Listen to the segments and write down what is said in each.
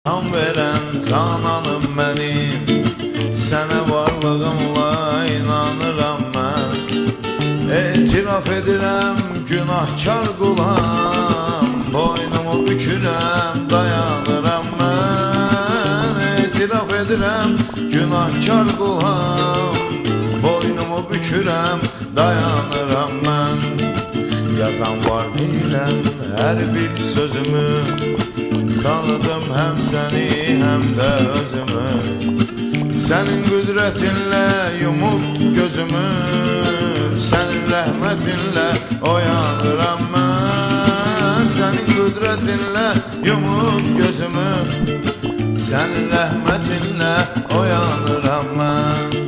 Can veren cananım benim, sənə varlığımla inanıram mən. Etiraf edirəm günahkar qulam, boynumu bükürəm dayanıram mən. Etiraf edirəm günahkar qulam, boynumu bükürəm dayanıram mən. Yazan var deyiləm hər bir sözümü, tanıdım hem seni hem de özümü. Senin qüdrətinlə yumub gözümü, senin rəhmətinlə oyanıram mən. Senin qüdrətinlə yumub gözümü, senin rəhmətinlə oyanıram mən.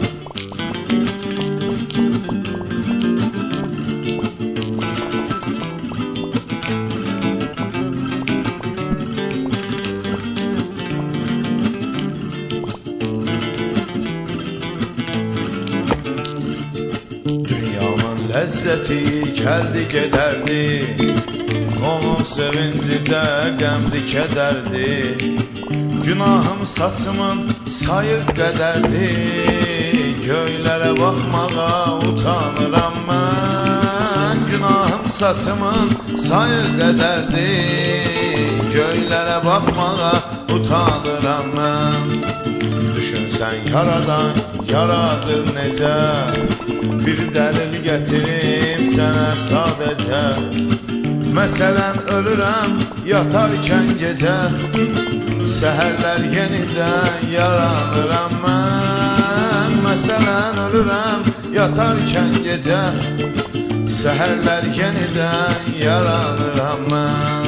Ləzzəti gəldi gedərdi, onun sevinci də qəmdi kədərdi. Günahım saçımın sayıq qədərdi, göylərə baxmağa utanıram mən. Günahım saçımın sayıq qədərdi, göylərə baxmağa utanıram mən. Düşünsən yaradan yaradır necə, bir dəlil gətirib sənə sadəcə. Məsələn ölürəm yatarkən gecə, səhərlər yenidən yaranıram mən. Məsələn ölürəm yatarkən gecə, səhərlər yenidən yaranıram mən.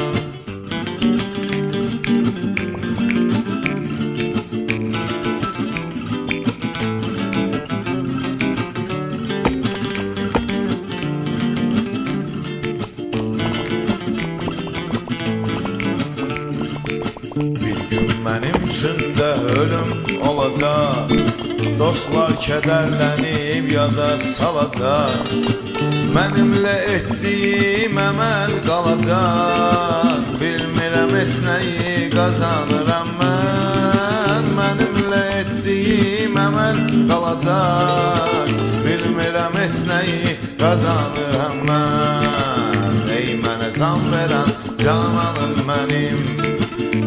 Mənim üçün də ölüm olacaq, dostlar kədərlənib yada salacaq. Mənimlə etdiyim əməl qalacaq, bilmirəm heç nəyi qazanıram mən. Mənimlə etdiyim əməl qalacaq, bilmirəm heç nəyi qazanıram mən. Ey mənə can verən cananım mənim,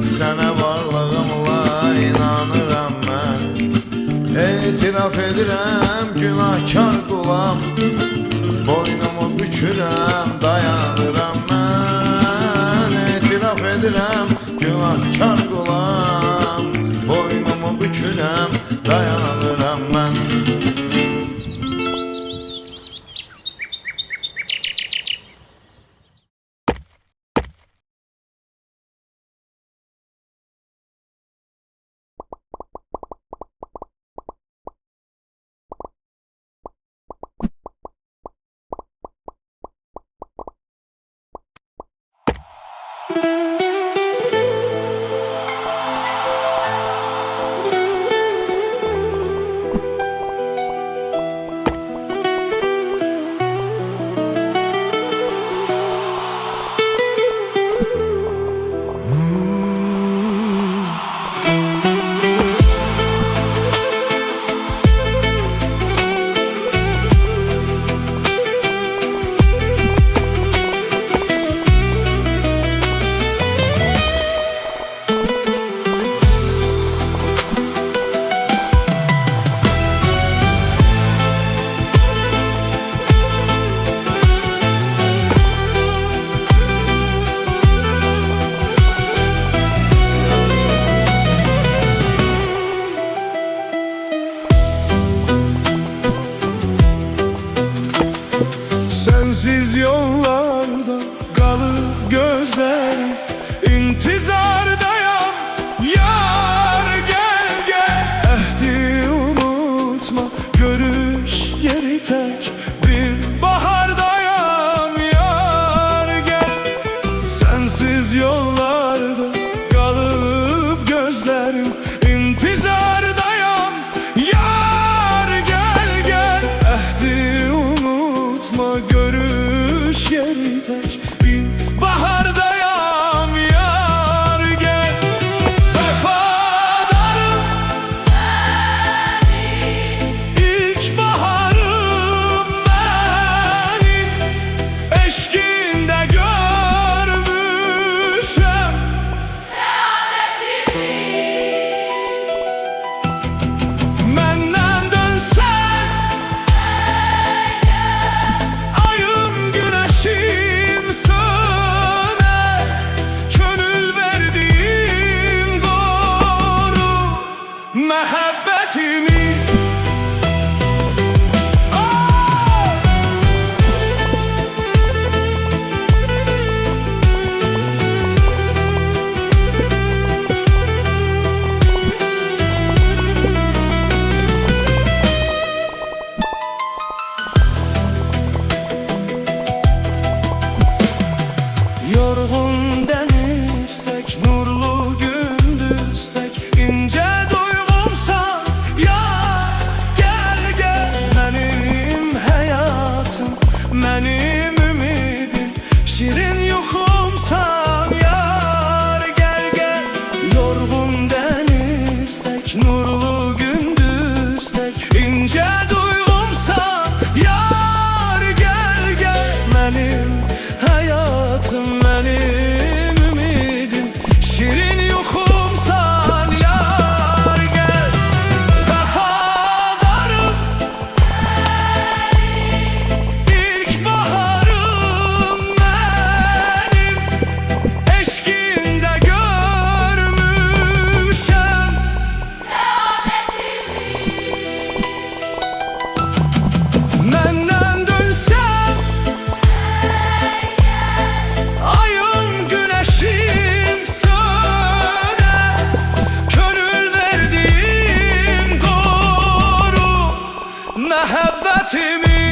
sənə varlığımla inanıram mən. Etiraf edirəm günahkar qulam, boynumu bükürəm dayanıram mən. Etiraf edirəm günahkar qulam, boynumu bükürəm dayanıram mən. məhəbbətimi